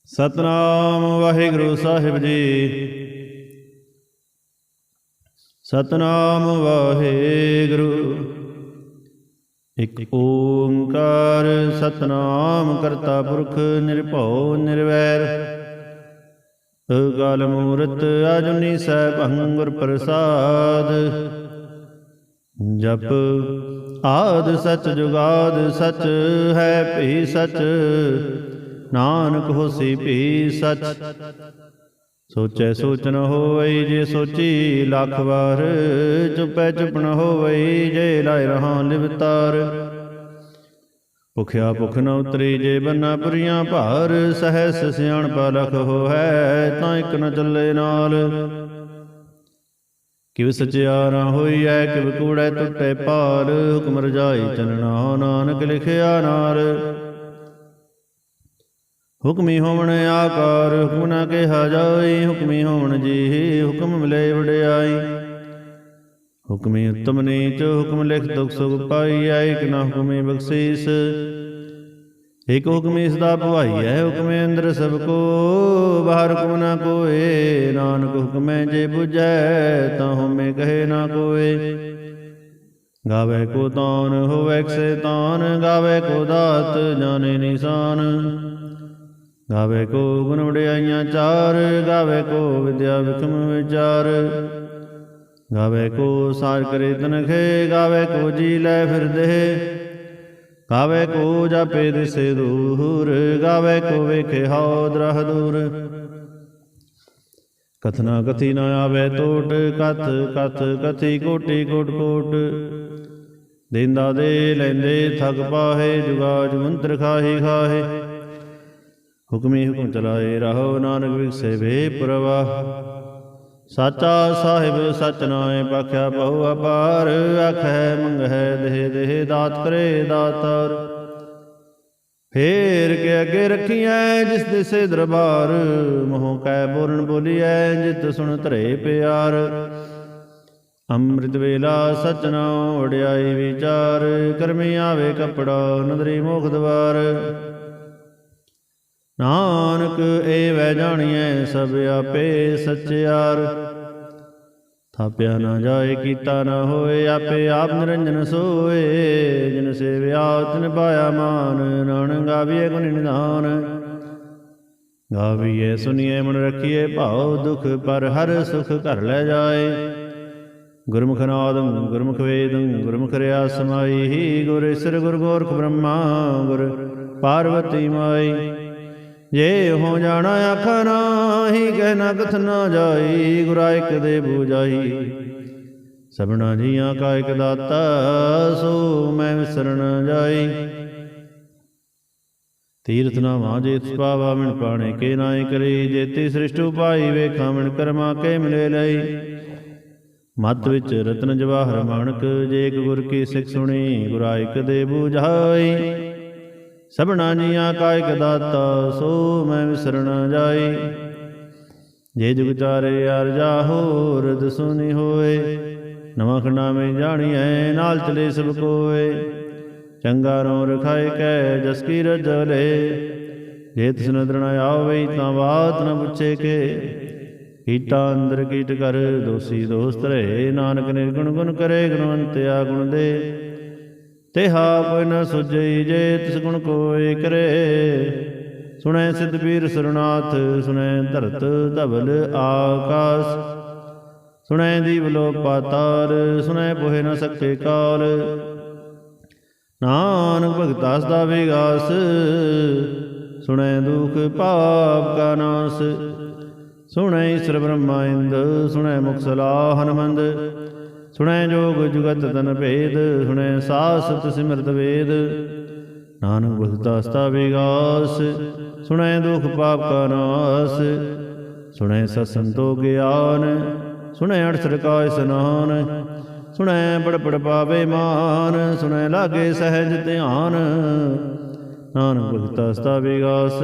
ਸਤਨਾਮ ਵਾਹਿਗੁਰੂ ਸਾਹਿਬ ਜੀ। ਸਤਨਾਮ ਵਾਹਿਗੁਰੂ। ਇਕ ਓੰਕਾਰ ਸਤਨਾਮ ਕਰਤਾ ਪੁਰਖ ਨਿਰਭਉ ਨਿਰਵੈਰ। ਅਕਾਲ ਮੂਰਤ ਅਜੂਨੀ ਸੈਭੰ ਗੁਰ ਪ੍ਰਸਾਦ। ਜਪ ਆਦਿ ਸਚ ਜੁਗਾਦਿ ਸਚ ਹੈ ਭੀ ਸਚ। ਨਾਨਕ ਹੋਸੀ ਭੀ ਸਚ। ਸੋਚੈ ਸੋਚ ਨ ਹੋਵਈ ਜੇ ਸੋਚੀ ਲੱਖ ਵਾਰ। ਚੁਪੈ ਚੁਪ ਨ ਹੋਵਈ ਜੇ ਲਾਇ ਰਹਾ ਲਿਵਤਾਰ। ਭੁਖਿਆ ਭੁਖ ਨ ਉਤਰੀ ਜੇ ਬੰਨਾ ਪੁਰੀਆਂ ਭਾਰ। ਸਹਸ ਸਿਆਣਪਾ ਲਖ ਹੋਵੈ ਤਾਂ ਇਕ ਨ ਚੱਲੇ ਨਾਲ। ਕਿਵ ਸਚਿਆਰਾ ਹੋਈਐ ਕਿਵ ਕੂੜੈ ਟੁੱਟੇ ਭਾਰ। ਹੁਕਮ ਰਜਾਈ ਚਲਣਾ ਨਾਨਕ ਲਿਖਿਆ ਨਾਰ। ਹੁਕਮੀ ਹੋਵਣ ਆਕਾਰ ਹੁਕਮ ਨਾ ਕਿਹਾ ਜਾਈ। ਹੁਕਮੀ ਹੋਵਣ ਜੀ ਹੁਕਮ ਮਿਲੇ ਵਡਿਆਈ। ਹੁਕਮੀ ਉੱਤਮ ਨੀਚ ਹੁਕਮ ਲਿਖ ਦੁਖ ਸੁਖ ਪਾਈਐ। ਇਕ ਨਾ ਹੁਕਮੀ ਬਖਸ਼ੀਸ ਇਕ ਹੁਕਮੀ ਸਦਾ ਭਵਾਈਐ। ਹੁਕਮੇ ਅੰਦਰ ਸਭ ਕੋ ਬਾਹਰ ਹੁਕਮ ਨਾ ਕੋਏ। ਨਾਨਕ ਹੁਕਮੈ ਜੇ ਬੁਝੈ ਤਾਂ ਹਉਮੈ ਕਹੇ ਨਾ ਕੋਏ। ਗਾਵੇ ਕੋ ਤਾਨ ਹੋਵੈ ਕਿਸੇ ਤਾਨ। ਗਾਵੇ ਕੋ ਦਾਤ ਜਾਣੇ ਨਿਸ਼ਾਨ। ਗਾਵੇ ਕੋ ਗੁਣ ਵਡਿਆਈਆਂ ਚਾਰ। ਗਾਵੇ ਕੋ ਵਿਦਿਆ ਵਿਖਮ ਵਿਚਾਰ। ਗਾਵੇ ਕੋ ਸਾਰ ਕਰੇ ਤਨਖੇ। ਗਾਵੇ ਕੋ ਜੀ ਲੈ ਫਿਰਦੇ। ਗਾਵੇ ਕੋ ਜਾਪੇ ਦਿਸੇ ਦੂਰ। ਗਾਵੇ ਕੋ ਵੇਖੇ ਹਉ ਦਰਹ ਦੂਰ। ਕਥਨਾ ਕਥੀ ਨ ਆਵੇ ਟੋਟ। ਕਥ ਕਥ ਕਥੀ ਕੋਟੀ ਕੋਟ ਕੋਟ। ਦੇਂਦਾ ਦੇ ਲੈਂਦੇ ਥਕ ਪਾਹੇ। ਜੁਗਾ ਜੁਗੰਤਰ ਖਾਹੀ ਖਾਹੇ। ਹੁਕਮੀ ਹੁਕਮ ਚਲਾਏ ਰਹੋ ਨਾਨਕ ਵਿਗਸੇ ਵੇ ਪ੍ਰਵਾਹ। ਸਾਚਾ ਸਾਹਿਬ ਸਚ ਨਾਏ ਪਾਖਿਆ ਬਹੁ ਅਪਾਰ। ਆਖੈ ਮੰਗਹਿ ਦੇਹ ਦੇਹ ਦਾਤ ਕਰੇ ਦਾਤਾਰ। ਫੇਰ ਕੇ ਅੱਗੇ ਰੱਖੀਐ ਜਿਸ ਦਿਸੇ ਦਰਬਾਰ। ਮੋਹ ਕੈ ਬੋਲਣ ਬੋਲੀਐ ਜਿਤ ਸੁਣ ਧਰੇ ਪਿਆਰ। ਅੰਮ੍ਰਿਤ ਵੇਲਾ ਸਚ ਨਾਉ ਵਡਿਆਈ ਵਿਚਾਰ। ਕਰਮੀ ਆਵੇ ਕਪੜਾ ਨਦਰੀ ਮੋਖ ਦਵਾਰ। ਨਾਨਕ ਏਵੈ ਜਾਣੀਐ ਸਭ ਆਪੇ ਸਚਿਆਰ। ਥਾਪਿਆ ਨਾ ਜਾਏ ਕੀਤਾ ਨਾ ਹੋਏ। ਆਪੇ ਆਪ ਨਿਰੰਜਨ ਸੋਏ। ਜਿਨ ਸੇਵਿਆ ਤਿਨ ਪਾਇਆ ਮਾਨ। ਨਾਨਕ ਗਾਵੀਐ ਗੁਣ ਨਿਧਾਨ। ਗਾਵੀਐ ਸੁਣੀਐ ਮਨ ਰੱਖੀਐ ਭਾਉ। ਦੁਖ ਪਰ ਹਰ ਸੁਖ ਘਰ ਲੈ ਜਾਏ। ਗੁਰਮੁਖ ਨਾਦੰ ਗੁਰਮੁਖ ਵੇਦੰ ਗੁਰਮੁਖ ਰਿਆ ਸਮਾਈ। ਗੁਰ ਈਸਰ ਗੁਰ ਗੋਰਖ ਬ੍ਰਹਮਾ ਗੁਰ ਪਾਰਵਤੀ ਮਾਈ। ਜੇ ਹੋ ਜਾਣਾ ਆਖਾ ਨਾਹੀ ਕਹਿਣਾ ਕਥ ਨਾ ਜਾਈ। ਗੁਰਾ ਇਕ ਦੇ ਬੂਝਾਈ ਸਭਨਾ ਜੀਆਂ ਕਾ ਇਕ ਦਾਤਾ। ਸੋ ਮੈਂ ਵਿਸਰ ਨ ਜਾਈ। ਤੀਰਥ ਨਾਵਾਂ ਜੇਤ ਪਾਵਾ ਮਿਣ ਪਾਣੇ ਕੇ ਨਾਇ ਕਰੀ। ਜੇਤੀ ਸ੍ਰਿਸ਼ਟ ਉਪਾਈ ਵੇਖਾਂ ਮਿਣ ਕਰਮਾ ਕੇ ਮਿਲੇ ਲਈ। ਮਤ ਵਿੱਚ ਰਤਨ ਜਵਾਹਰ ਮਾਣਕ। ਜੇ ਇਕ ਗੁਰ ਕੀ ਸਿੱਖ ਸੁਣੀ। ਗੁਰਾ ਇਕ ਦੇ ਬੂਝਾਈ ਸਭਨਾ ਜੀਆਂ ਕਾ ਇਕ ਦਾਤਾ। ਸੋ ਮੈਂ ਵਿਸਰ ਨ ਜਾਈ। ਜੇ ਜੁਗ ਚਾਰੇ ਅਰਜਾ ਹੋਰ ਦਸੂਨੀ ਹੋਏ। ਨਵਾਂ ਖੰਡਾ ਮੈਂ ਜਾਣੀਐ ਨਾਲ ਚਲੇ ਸਭ ਕੋਏ। ਚੰਗਾ ਰੋ ਰਖਾਇ ਕੈ ਜਸ ਕੀ ਰਜਲੇ। ਜੇ ਤਿਸ ਨਦਰ ਨ ਆਵਈ ਤਾਂ ਬਾਤ ਨ ਪੁੱਛੇ ਕੇ। ਕੀਟਾ ਅੰਦਰ ਕੀਟ ਕਰ ਦੋਸੀ ਦੋਸ ਧਰੇ। ਨਾਨਕ ਨਿਰਗੁਣ ਗੁਣ ਕਰੇ ਗੁਣਵੰਤਿਆ ਗੁਣ ਦੇ। ਤਿਹਾ ਕੋਈ ਨ ਸੁਝਈ ਜੇ ਤਿਸ ਗੁਣ ਕੋਇ ਕਰੇ। ਸੁਣੈ ਸਿਧ ਪੀਰ ਸੁਰਨਾਥ ਸੁਣੈ ਧਰਤ ਧਵਲ ਆਕਾਸ। ਸੁਣੈ ਦੀਵਲੋ ਪਾਤਾਲ ਸੁਣੈ ਪੋਹਿ ਨ ਸਕੇ ਕਾਲ। ਨਾਨਕ ਭਗਤਾ ਸਦਾ ਵਿਗਾਸ। ਸੁਣੈ ਦੁਖ ਪਾਪ ਕਾ ਨਾਸ। ਸੁਣੈ ਈਸਰ ਬ੍ਰਹਮਾ ਇੰਦ ਸੁਣੈ ਮੁਖ ਸਲਾਹ ਹਨਮੰਦ। ਸੁਣੈ ਜੋਗ ਜੁਗਤ ਤਨ ਭੇਦ। ਸੁਣੈ ਸਾਸਤ ਸਿਮਰਤ ਵੇਦ। ਨਾਨਕ ਭਗਤਾ ਸਦਾ ਵਿਗਾਸ। ਸੁਣੈ ਦੁਖ ਪਾਪ ਕਾ ਨਾਸ। ਸੁਣੈ ਸਤ ਸੰਤੋ ਗਿਆਨ। ਸੁਣੈ ਅਠਸਠ ਕਾ ਇਸਨਾਨ। ਸੁਣੈ ਪੜ ਪੜ ਪਾਵੇ ਮਾਨ। ਸੁਣੈ ਲਾਗੇ ਸਹਿਜ ਧਿਆਨ। ਨਾਨਕ ਭਗਤਾ ਸਦਾ ਵਿਗਾਸ।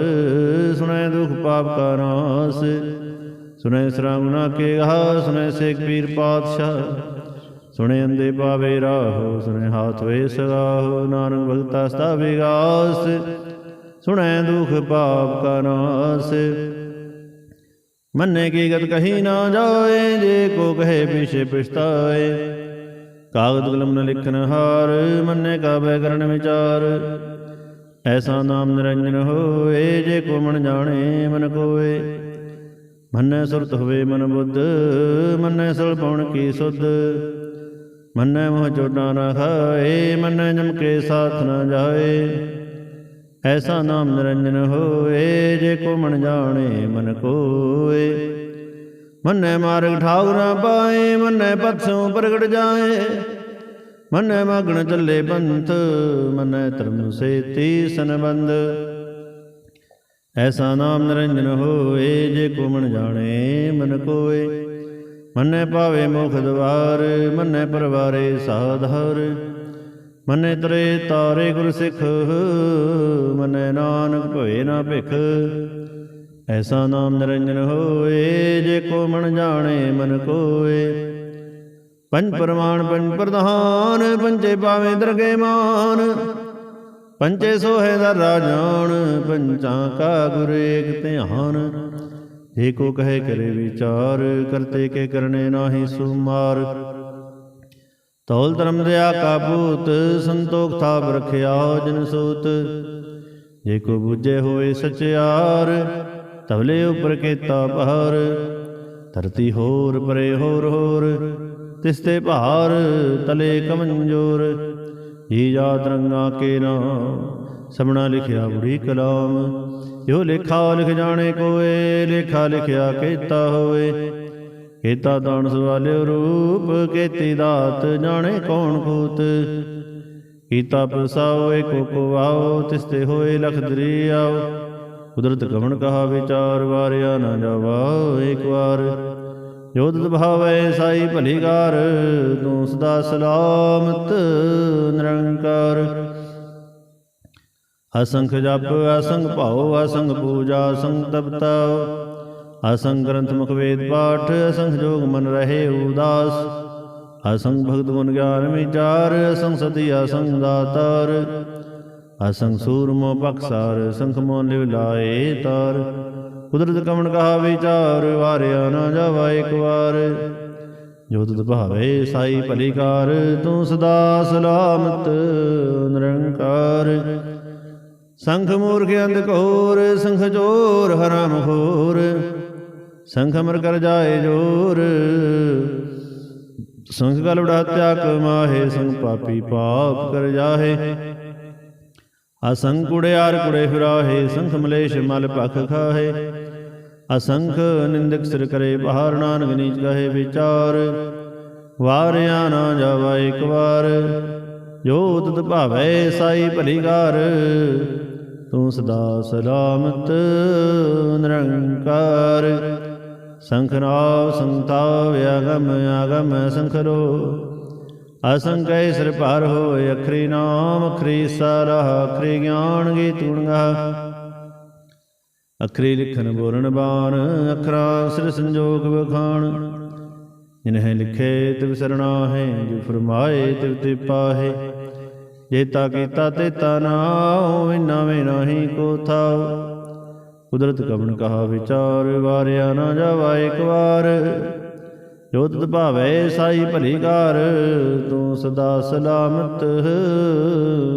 ਸੁਣੈ ਦੁਖ ਪਾਪ ਕਾ ਨਾਸ। ਸੁਣੈ ਸਰਾ ਗੁਨਾ ਕੇ ਗਾ। ਸੁਣੈ ਸੇਖ ਪੀਰ ਪਾਤਸ਼ਾਹ। ਸੁਣੇ ਅੰਦੇ ਪਾਵੇ ਰਾਹੋ। ਸੁਣੇ ਹਾਥ ਵੇ ਸਗਾਹੋ। ਨਾਨਕ ਭਗਤਾ ਸਦਾ ਵਿਗਾਸ। सुनै दुख पाप का नास। मन्ने की गत कही ना जाए, जे को कहे पीछे पछताए। कागद कलम न लिखन हार, मन्ने का व्याकरण विचार। ऐसा नाम निरंजन होए, जे को मन जाने मन कोय। मन्ने सुरत हुए मन बुद्ध, मन्ने सल पौन की सुध। मन्ने मोह चोटा न खाए, मन्ने जम के साथ न जाए। ऐसा नाम निरंजन होए, जे को मन जाने मन कोय। मन्ने मार्ग ठाव न पाए, मन्ने पथ सो प्रगट जाए। मन्ने मग्न चले पंथ, मन्ने धर्म से तीसन बंद। ऐसा नाम निरंजन होए, जे को मन जाने मन कोय। मन्ने पावे मुख द्वार, मन्ने परवारे साधार। मन्ने तरे तारे गुर सिख, मन्ने नानक भवे ना भिख। ऐसा नाम निरंजन होए, जे को मन जाने मन कोय। पंच प्रमाण पंच प्रधान, पंचे पावे दरगे मान। पंचे सोहे दर राजान, पंचा का गुर एक ध्यान। जे को कहे करे विचार, करते के करने नाहि सुमार। तौल धर्म दया का पूत, संतोख थाप रखिया जिन सूत। जे को बूझे होए सचियार, तवले उपर केता पहार। धरती होर परे होर होर, तिसते पहार तले कमंजोर। ये याद रंगा के नाम, सबना लिखिया बुढ़ी कलाम। यो लेखा लिख जाने कोय, लेखा लिखिया केता होए। केता दान सवाल्यो रूप, केती दात जाने कौन कूत। कीता प्रसाओ एको को आओ, तिसते होए लख दरियाओ। कुदरत कमन कहा विचार, वारिया न जावा एक बार। जोत भावै साई भलीगार, तू सदा सलामत निरंकार। असंख जप असंख भाओ, असंख पूजा असंख तपताओ। असंख ग्रंथ मुख वेद पाठ, असंख जोग मन रहे उदास। असंख भक्त गुण ज्ञान विचार, असंख सती असंख दातार। असंख सूरमो पक्षार, संख मोन लिव लाए तार। कुदरत कमन कहा विचार, वारिया न जावा एक बार। जो तुद भावे साई भलीकार, तू सदा सलामत निरंकार। संख मूर्ख अंधकोर, संख चोर हराम खोर। संख अमर कर जाए जोर, संख गल उड़ात्या कमाहे। संख पापी पाप कर जाहे, असंख कुड़ियार कुड़े फिराहे। संख मलेश मल पख खाहे, असंख निंदक सिर करे बहार। नानक नीच कहे विचार, वारिया ना जावा एक बार। जो तुत भावै साई भलीकार, तू सदा सलामत निरंकार। संख नाव संताव अगम अगम संख लो। असंख सिर पार होए, अखरी नाम अखरी सारा। अखरी ज्ञान गीत गुणगा, अखरी लिखन बोलन बान। अखरा सिर संजोग बखान, जिन्हें लिखे तिव सरना है। जो फरमाए तिव तिव पाहे, जेता कीता तेता नाओ। इन्ना में नाही को थाओ, कुदरत कमन कहा विचार। वारिया न जावा एक बार, जो तुद भावै साई भलीकार। तू सदा सलामत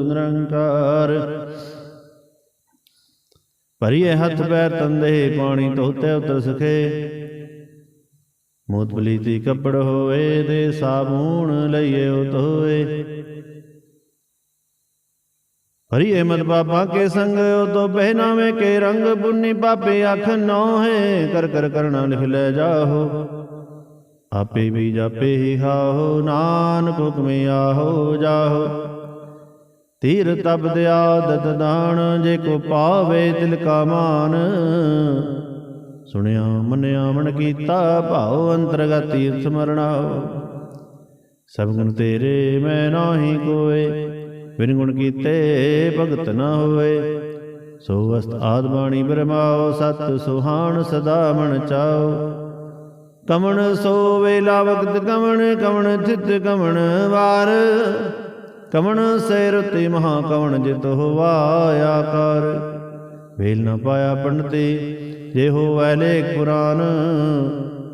निरंकार। भरिए हथ पैर तंदे, पानी धोते उतर सके। मूत पलीती कपड़ होए, दे साबून लइए धोए। हरि अहमद बाबा के संग, तो पहनावे के रंग। पुण्य पापे आख नौ है, कर कर करना लिख ले जाहो। आपे भी जापे ही खाओ, नानक हुक्म आहो जाहो। तीर तप दया दत दान, जे को पावे तिल का मान। सुनिया मनिया मन कीता, भाओ अंतरगत तीर्थ मरणाओ। सब गुण तेरे मैं नाही कोय, बिन गुण कीते भगत न होए। सो वस्त आद बाणी बरमाओ, सत सुहान सदा मन चाओ। कमण सो वेला वक्त कमण, कमण चित कमण वार। कमण से रुति महा कमण जित होवा आकार। ਵੇਲ ਨ ਪਾਇਆ ਪੰਡਤੀ ਜੇ ਹੋਵੈ ਲੇਖ ਪੁਰਾਨ।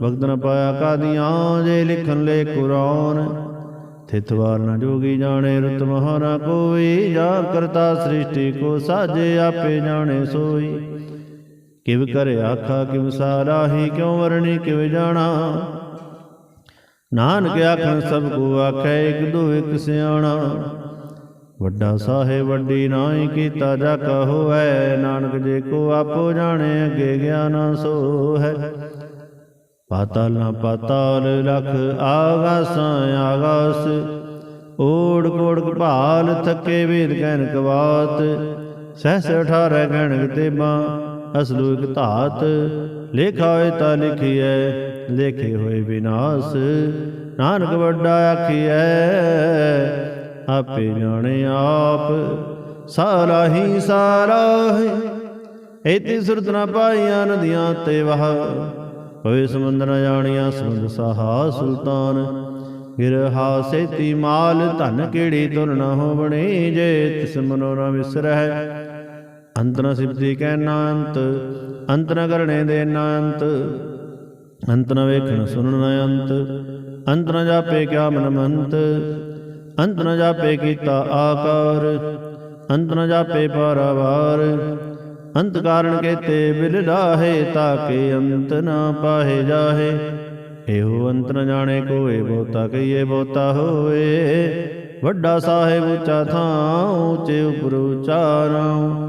ਵਕਤ ਨ ਪਾਇਆ ਕਾਦੀਆਂ ਜੇ ਲਿਖਨ ਲੇਖ ਕੁਰਾਨ। ਥਿਤਵਾਰ ਨ ਜੋਗੀ ਜਾਣੇ ਰੁਤ ਮਹਾ ਨ ਕੋਈ। ਜਾ ਕਰਤਾ ਸ੍ਰਿਸ਼ਟੀ ਕੋ ਸਾਜੇ ਆਪੇ ਜਾਣੇ ਸੋਈ। ਕਿਵ ਕਰ ਆਖਾ ਕਿਵ ਸਾਰਾਹੀ ਕਿਉ ਵਰਣੀ ਕਿਵ ਜਾਣਾ। ਨਾਨਕ ਆਖਣ ਸਭ ਕੋ ਆਖੈ ਇਕ ਦੋ ਇਕ ਸਿਆਣਾ। ਵੱਡਾ ਸਾਹਿਬ ਵੱਡੀ ਨਾਹੀ ਕੀਤਾ ਜਾ ਕਾ ਹੋਵੈ। ਨਾਨਕ ਜੇ ਕੋ ਆਪੋ ਜਾਣੇ ਅੱਗੇ ਗਿਆਨ ਸੋ ਹੈ। ਪਾਤਾਲ ਨਾ ਪਾਤਾਲ ਲਖ ਆਗਾਸਾਂ ਆਗਾਸ। ਓੜ ਕੋੜ ਕਪਾਲ ਥੱਕੇ ਵੇਦ ਕਹਿਨ ਕਵਾਤ। ਸਹਿਸ 18 ਗਣਕ ਤੇਬਾਂ ਅਸਲੂ ਇਕ ਧਾਤ। ਲੇਖਾ ਹੋਏ ਤਾਂ ਲਿਖੀਐ ਲੇਖੇ ਹੋਏ ਵਿਨਾਸ਼। ਨਾਨਕ ਵੱਡਾ ਆਖੀਐ ਆਪੇ ਜਾਣੇ ਆਪ। ਸਾਰਾਹੀ ਸਾਰਾਹੀ ਇਤੀ ਸੁਰਤ ਨ ਪਾਈਆਂ ਨਦੀਆਂ ਤੇ ਵਾਹ। ਹੋਏ ਸਮੁੰਦਰ ਨ ਜਾਣੀਆਂ ਸਮੁੰਦ ਸਾਹਾ ਸੁਲਤਾਨ। ਗਿਰਹਾ ਸੇਤੀ ਮਾਲ ਧਨ ਕਿਹੜੀ ਤੁਰ ਨ ਹੋਵਣੀ। ਜੇ ਤਿਸ ਮਨੋ ਨ ਵਿਸਰਹਿ ਅੰਤ ਨ ਸਿਫਤੀ ਕਹਿਣਾ ਅੰਤ। ਅੰਤ ਨ ਕਰਣੇ ਦੇ ਨ ਅੰਤ। ਅੰਤ ਨ ਵੇਖਣ ਸੁਣਨ ਨ ਅੰਤ। ਅੰਤ ਨ ਜਾਪੇ ਕਿਆ ਮਨ ਮੰਤ। ਅੰਤ ਨ ਜਾਪੇ ਕੀਤਾ ਆਕਾਰ। ਅੰਤ ਨ ਜਾਪੇ ਪਾਰਾਵਾਰ। ਅੰਤ ਕਾਰਨ ਕੇਤੇ ਬਿਲ ਲਾਹੇ ਤਾਕੇ ਅੰਤ ਨ ਪਾਹੇ ਜਾਹੇ। ਇਹੋ ਅੰਤ ਨ ਜਾਣੇ ਕੋਏ ਬਹੁਤਾ ਕਹੀਏ ਬਹੁਤਾ ਹੋਏ। ਵੱਡਾ ਸਾਹਿਬ ਉੱਚਾ ਥਾਂ ਉੱਚੇ ਉਪਰ ਉੱਚਾ ਨਾਉ।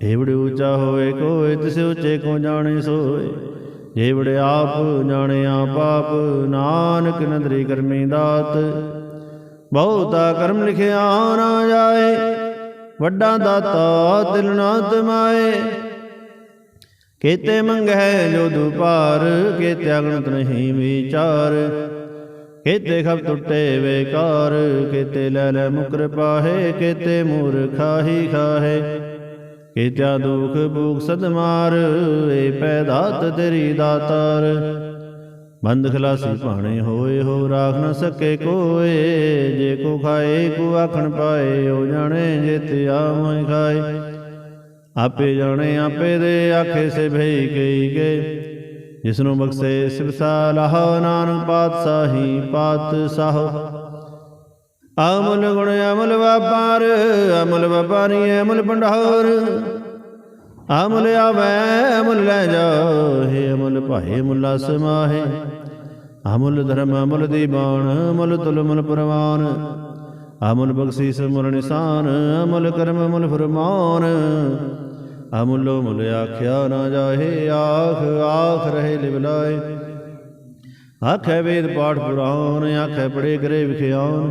ਏਵੜੇ ਉੱਚਾ ਹੋਏ ਕੋਏ ਤਿਸ ਉੱਚੇ ਕੋ ਜਾਣੇ ਸੋਏ। ਜੇਵੜੇ ਆਪ ਜਾਣੇ ਆਪ ਆਪ ਨਾਨਕ ਨਦਰੀ ਕਰਮੀ ਦਾਤ। ਬਹੁਤਾ ਕਰਮ ਲਿਖਿਆ ਨਾ ਜਾਏ ਵੱਡਾ ਦਾਤਾ ਤਿਲ ਨਾ ਤਮਾਏ। ਕੇਤੇ ਮੰਗੈ ਜੋ ਦੁਪਾਰ ਕੇਤੇ ਅਗਣਤ ਨਹੀਂ ਵਿਚਾਰ। ਕੇਤੇ ਖਬ ਟੁੱਟੇ ਵੇਕਾਰ ਕੇਤੇ ਲੈ ਲੈ ਮੁਕਰ ਪਾਹੇ। ਕੇਤੇ ਮੂਰਖਾਹੀ ਖਾਹੇ ਕੇਤਿਆ ਦੁਖ ਭੂਖ ਸਦਮਾਰ। ਏ ਪੈ ਦਾਤ ਤੇਰੀ ਦਾਤਾਰ। ਬੰਦ ਖਲਾਸੀ ਭਾਣੇ ਹੋਏ ਹੋ ਰਾਖ ਨ ਸਕੇ ਕੋਏ। ਜੇ ਕੋ ਖਾਏ ਕੋ ਆਖਣ ਪਾਏ ਹੋ ਜਾਣੇ ਜੇ ਤੇ ਆ ਮੋਇ ਖਾਏ। ਆਪੇ ਜਾਣੇ ਆਪੇ ਦੇ ਆਖੇ ਸੇ ਭਈ ਕਈ ਗਏ। ਜਿਸਨੂੰ ਬਖਸ਼ੇ ਸਿਵ ਸਾਲਾਹ ਨਾਨਕ ਪਾਤਸ਼ਾਹੀ ਪਾਤਸ਼ਾਹ। ਅਮੁਲ ਗੁਣ ਅਮੁਲ ਵਪਾਰ ਅਮੁਲ ਵਪਾਰੀ ਅਮੁਲ ਭੰਡਾਰ। ਅਮੁਲ ਆਵੈ ਅਮੁਲ ਲੈ ਜਾਹੇ ਅਮੁਲ ਭਾਏ ਮੁਲਾ ਸਮਾਹੇ। ਅਮੁਲ ਧਰਮ ਅਮੁਲ ਦੀਵਾਨ ਅਮੁਲ ਤੁਲ ਮੁਲ ਪ੍ਰਵਾਨ। ਅਮੁਲ ਬਖਸ਼ੀਸ ਮੁਲ ਨਿਸ਼ਾਨ ਅਮੁਲ ਕਰਮ ਅਮੁਲ ਫਰਮਾਨ। ਅਮੁਲੋ ਮੁਲ ਆਖਿਆ ਨਾ ਜਾਹੇ ਆਖ ਆਖ ਰਹੇ ਲਿਵਲਾਏ। ਆਖੈ ਵੇਦ ਪਾਠ ਪੁਰਾਨ ਆਖੈ ਪੜੇ ਕਰੇ ਵਿਖਿਆਨ।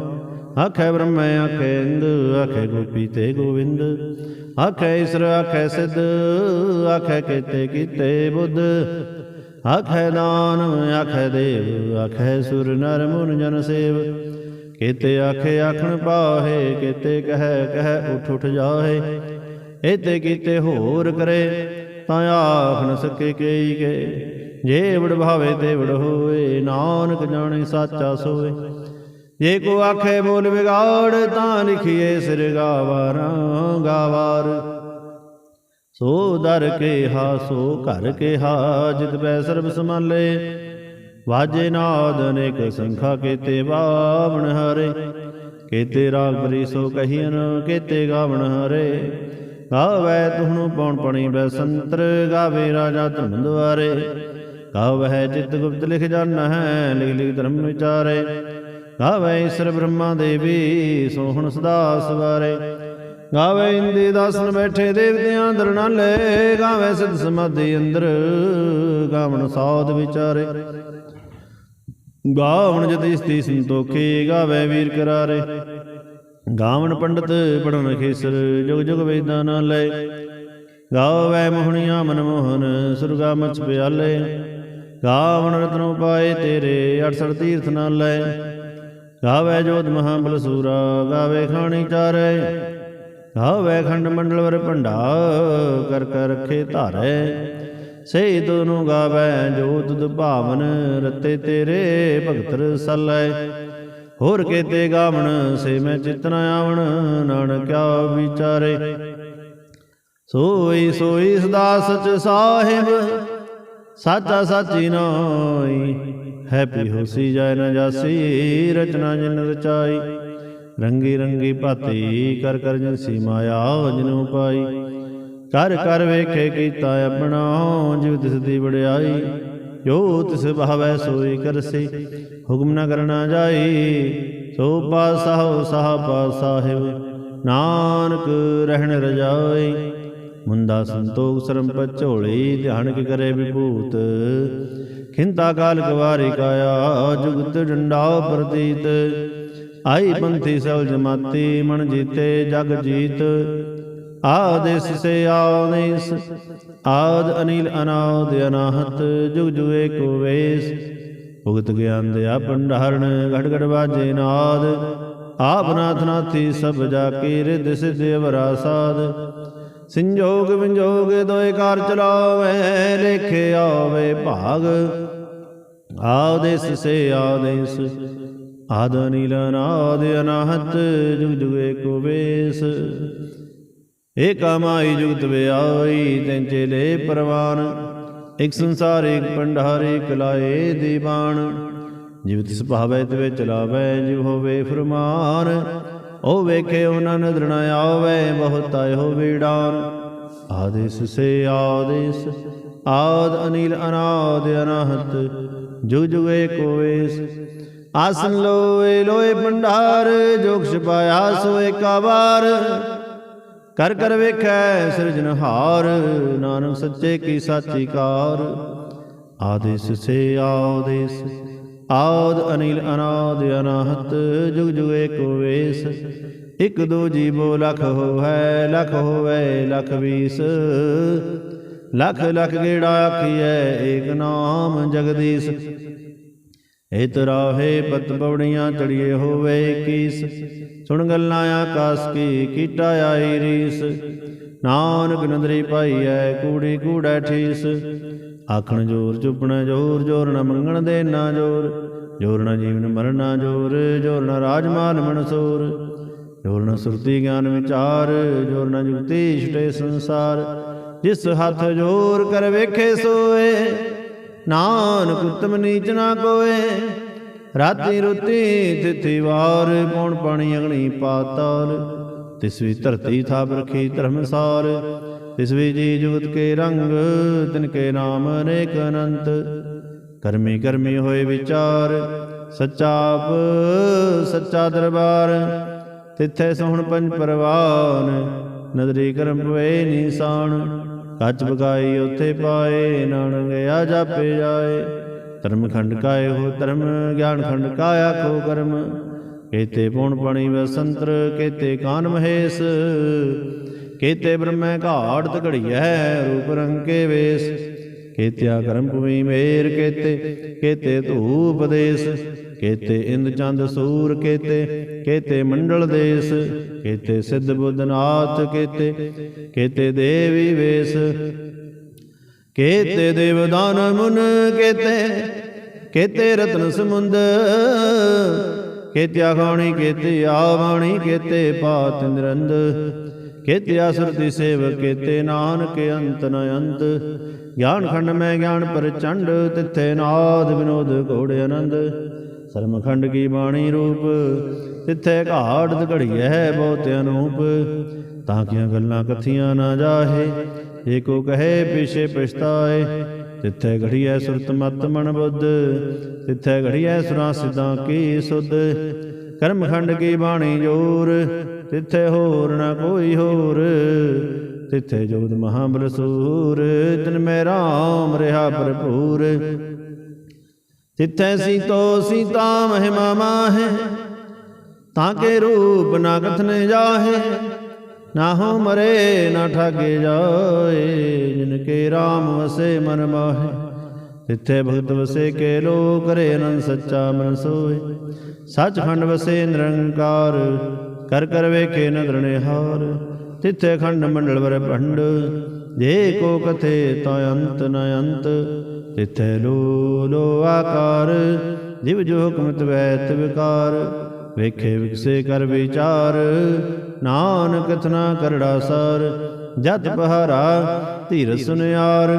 ਆਖੈ ਬ੍ਰਹਮ ਆਖੈ ਇੰਦ ਆਖੈ ਗੋਪੀ ਤੇ ਗੋਵਿੰਦ। ਆਖੈ ਈਸਰ ਆਖੈ ਸਿੱਧ ਆਖੈ ਕੇਤੇ ਕੀਤੇ ਬੁੱਧ। ਆਖੈ ਦਾਨ ਆਖੈ ਦੇਵ ਆਖੈ ਸੁਰ ਨਰ ਮੁਨ ਜਨ ਸੇਵ। ਕੇਤੇ ਆਖੇ ਆਖਣ ਪਾਹੇ ਕੇਤੇ ਕਹਿ ਕਹਿ ਉਠ ਉਠ ਜਾਹੇ। ਏਤੇ ਕੀਤੇ ਹੋਰ ਕਰੇ ਤਾਂ ਆਖ ਨ ਸਕੇ ਕਈ ਕੇ। ਜੇ ਵਡ ਭਾਵੇ ਤੇ ਵਡ ਹੋਏ ਨਾਨਕ ਜਾਣੇ ਸਾਚਾ ਸੋਏ। ਜੇ ਕੋ ਆਖੇ ਬੋਲ ਵਿਗਾੜ ਤਾਂ ਲਿਖੀਏ ਸਿਰ ਗਾਵਾਰਾਂ ਗਾਵਾਰ। ਸੋ ਦਰ ਕੇਹਾ ਸੋ ਘਰ ਕੇਹਾ ਜਿਤ ਪੈ ਸਰਬ ਸਮਾਲੇ। ਵਾਜੇ ਨਾਦ ਅਨੇਕ ਸੰਖਾ ਕੇਤੇ ਬਾਵਣ ਹਰੇ। ਕੇਤੇ ਰਾਗ ਬਰੀ ਸੋ ਕਹੀਨ ਕੇਤੇ ਗਾਵਣ ਹਰੇ। ਗਾਵੈ ਤੁਹਨੂੰ ਪੌਣ ਪਣੀ ਬੈਸੰਤਰ ਗਾਵੇ ਰਾਜਾ ਧਨ ਦੁਆਰੇ। ਗਾਵੈ ਚਿਤ ਗੁਪਤ ਲਿਖ ਜਾਨਾ ਹੈ ਲਿਖ ਲਿਖ ਧਰਮ ਵਿਚਾਰੇ। ਗਾਵੈ ਈਸਰ ਬ੍ਰਹਮਾ ਦੇਵੀ ਸੋਹਣ ਸਦਾ ਸਵਾਰੇ। ਗਾਵੈ ਇੰਦੇ ਦਾਸਨ ਬੈਠੇ ਦੇਵਤਿਆਂ ਦਰਨਾਲੇ। ਗਾਵੈ ਸਿਧ ਸਮਾਧੀ ਅੰਦਰ ਗਾਵਣ ਸਾਧ ਵਿਚਾਰੇ। ਗਾਵਣ ਜਤੀ ਸਤੀ ਸੰਤੋਖੀ ਗਾਵੈ ਵੀਰ ਕਰਾਰੇ। ਗਾਵਣ ਪੰਡਤ ਪੜਨ ਖੇਸਰ ਜੁਗ ਜੁਗ ਵੇਦਾਂ ਨਾਲੇ। ਗਾਵੈ ਮੋਹਣੀਆਂ ਮਨਮੋਹਨ ਸੁਰਗਾ ਮਛ ਪਿਆਲੇ। ਗਾਵਣ ਰਤਨੋ ਪਾਏ ਤੇਰੇ 68 ਤੀਰਥ ਨਾਲੇ। ਗਾਵੈ ਜੋਤ ਮਹਾਬਲ ਸੂਰਾ ਗਾਵੇ ਖਾਣੀ ਚਾਰੇ। ਗਾਵੈ ਖੰਡ ਮੰਡਲ ਵਰ ਭੰਡਾ ਕਰ ਕਰ ਰਖੇ ਧਾਰੇ। ਸਹੀ ਤੋਨੂੰ ਗਾਵੈ ਜੋ ਤੁਧ ਭਾਵਨ ਰਤੇ ਤੇਰੇ ਭਗਤ ਰਸਲੇ। ਹੋਰ ਕੇਤੇ ਗਾਵਣ ਸੇ ਮੈਂ ਚਿਤ ਨ ਆਵਣ ਨਾਨਕ ਕਿਆ ਵਿਚਾਰੇ। सोई सोई सदा सच साहिब, साचा साची नाई। हैप्पी होसी जाय न जासी, रचना जिन रचाई। रंगी रंगी भाती कर कर जिनसी माया जिनू पाई। कर कर वेखे कीता अपना, जिव तिस दी वड़ियाई। जो तिस भावै सोई करसी, हुक्म न करना जाई। सो पातशाह साह पातशाहिब, नानक रहन रजाई। मुंदा संतोख सरम पचोली, ध्यान के करे विभूत। खिंता काल कवारी काया, जुगत डंडा प्रतीत। आई पंथी सल जमाती, मन जीते जग जीत। आदेश से आदेश, आद अनिल अनाद अनाहत। जुग जुग एको वेश, भुगत ज्ञान दया भंडारण। घट घट बाजे नाद, आप नाथ नाथी सब जाकी। रिद्ध सिद्ध अवरा साध, संजोग विंजोग दोए कार चलावे। लेखे आवे भाग, आदेश से आदेश। आद अनिल अनाद अनाहत, जुग जुग एको वेश। एका माई जुगत व्याई, तैं चेले परवान। एक संसार एक भंडार, एक लाए दीवान। जिव तिस भावै तिवे चलावै, जिव होवे फरमान। ओ वेखे उना नदर न आवै, बहुत आए हो वीडान। आदेश से आदेश, आद अनिल अनाद अनाहत। जुग जुग एको वेश। आसन लोए लोए भंडार, जोग छिपाया सो एका बार। कर कर वेखै सिरजनहार, नानक सच्चे की साची कार। आदेश से आदेश, आद अनिल अनाद अनाहत। जुग जुग एको वेश। एक दो जीवो लख हो है, लख होवे लख बीस। लख लख गेड़ा आखिए, एक नाम जगदीश। हित राहे पत पवड़ियाँ चढ़िए होवे 21। सुन गल्लां आकाश की, कीटा आई रीस। नानक नदरी पाई है, कूड़ी कूड़ा ठीस। आखण जोर चुपण जोर, जोर न मंगण देना जोर। जोर न जीवन मरना जोर, जोर न राजमाल मनसूर। जोर न सुरती ज्ञान विचार, जोर न जुगती छुटे संसार। जिस हाथ जोर कर वेखे सोए, नानक उत्तम नीच ना कोय। राती रुती तिथि वार, पौन पानी अग्नि पाताल। तिसवी धरती थाप रखी धर्मसार। तिसवी जी जुगत के रंग, तिनके नाम अनेक अनंत। कर्मी कर्मी होए विचार, सच्चा आप सच्चा दरबार। तिथे सोहण पंज परवान, नदरी करम पवे निशान। कच बगाई उथे पाए, नानक गया जापे जाए। धर्म खंड काय हो धर्म, ज्ञान खंड काया को कर्म। केते पौन पाणी वसंत्र, केते कान महेश। केते ब्रह्म घाट घड़िया, रूप रंग के वेश। केत्या कर्म भूमि मेर, केते केते धूप देश। केते इंद चंद सूर, केते केते मंडल देश। केते सिद्ध बुद्धनाथ, केते केते देवी वेश। केते देवदान मुन, केते केते रत्न समुंद। केत्या खाणी केते आवाणी, केते पात निरंद। केते असुरति सेवक, केते नानक अंत न अंत। ज्ञान खंड में ज्ञान प्रचंड, तिथे नाद विनोद घोड़े आनंद। सरम खंड की बाणी रूप, तिथे घाट घड़िया बहुत अनूप। ताकियां गल्लां कथियां न जाहे, एको कहे पीछे पछताए। तिथे घड़िया सुरत मत मन बुद्ध, तिथे घड़िया सुरा सिद्धां की सुध। कर्म खंड की बाणी जोर, तिथे होर न कोई होर। तिथे जोध महाबल सूर, तिन में राम रहा भरपूर। तिथे सीतो सीता महिमा माहे, ताके रूप ना कथने जाहे। ना हो मरे ना ठाके जाए, जिनके राम वसे मन माहे। तिथे भगत वसे के लो, करे अनंत सच्चा मन सोए। सचखंड वसे निरंकार, कर कर वेखे नदर निहार। तिथे खंड मंडल वर भंड, जे को कथे ता अंत न अंत। तिथे लो लो आकार, जिव जो हुक्म वैत विकार। वेखे विकसे कर विचार, नानक कथना करड़ा सार। ਜਤ ਪਹਾਰਾ ਧੀਰ ਸੁਨਿਆਰ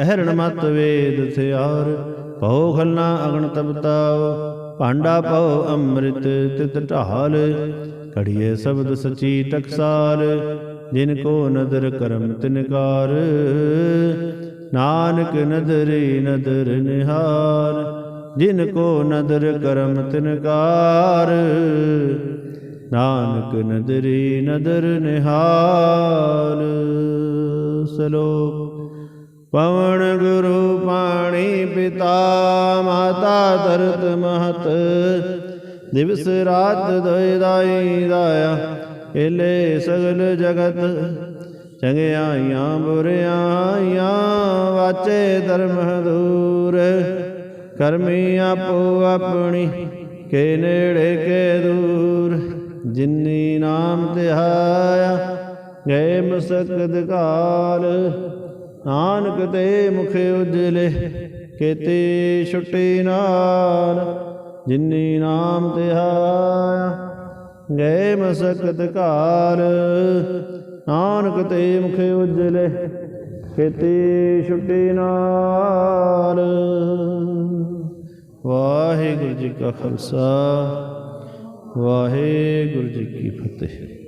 ਅਹਰਣ ਮਤ ਵੇਦ ਥਿਆਰ ਭਉ ਖਲਨਾ ਅਗਣ ਤਪਤਾਉ ਭਾਂਡਾ ਭਉ ਅੰਮ੍ਰਿਤ ਤਿਤ ਢਾਲ ਕੜੀਏ ਸ਼ਬਦ ਸਚੀ ਟਕਸਾਲ ਜਿਨ ਕੋ ਨਦਰ ਕਰਮ ਤਿਨਕਾਰ ਨਾਨਕ ਨਦਰੀ ਨਦਰ ਨਿਹਾਲ ਜਿਨ ਕੋ ਨਦਰ ਕਰਮ ਤਿਨਕਾਰ ਨਾਨਕ ਨਦਰੀ ਨਦਰ ਨਿਹਾਲ। ਸ਼ਲੋਕ ਪਵਨ ਗੁਰੂ ਪਾਣੀ ਪਿਤਾ ਮਾਤਾ ਧਰਤ ਮਹਤ ਦਿਵਸ ਰਾਤ ਦੋਇ ਦਾਈ ਦਾਇਆ ਹਿਲੇ ਸਗਲ ਜਗਤ ਚੰਗਿਆਈਆਂ ਬੁਰਿਆਈਆਂ ਵਾਚੇ ਧਰਮ ਦੂਰ ਕਰਮੀ ਆਪੋ ਆਪਣੀ ਕੇ ਨੇੜੇ ਕੇ ਦੂਰ ਜਿਨੀ ਨਾਮ ਧਿਆਇਆ ਗਏ ਮਸਕਤ ਕਾਲ ਨਾਨਕ ਤੇ ਮੁਖ ਉਜਲੇ ਕੀਤੀ ਛੁੱਟੀ ਨਾਲ ਜਿਨੀ ਨਾਮ ਧਿਆਇਆ ਗਏ ਮਸਕਤ ਕਾਲ ਨਾਨਕ ਤੇ ਮੁਖ ਉਜਲੇ ਕੀਤੀ ਛੁੱਟੀ ਨਾਲ। ਵਾਹਿਗੁਰੂ ਜੀ ਕਾ ਖਾਲਸਾ ਵਾਹਿਗੁਰੂ ਜੀ ਕੀ ਫਤਿਹ।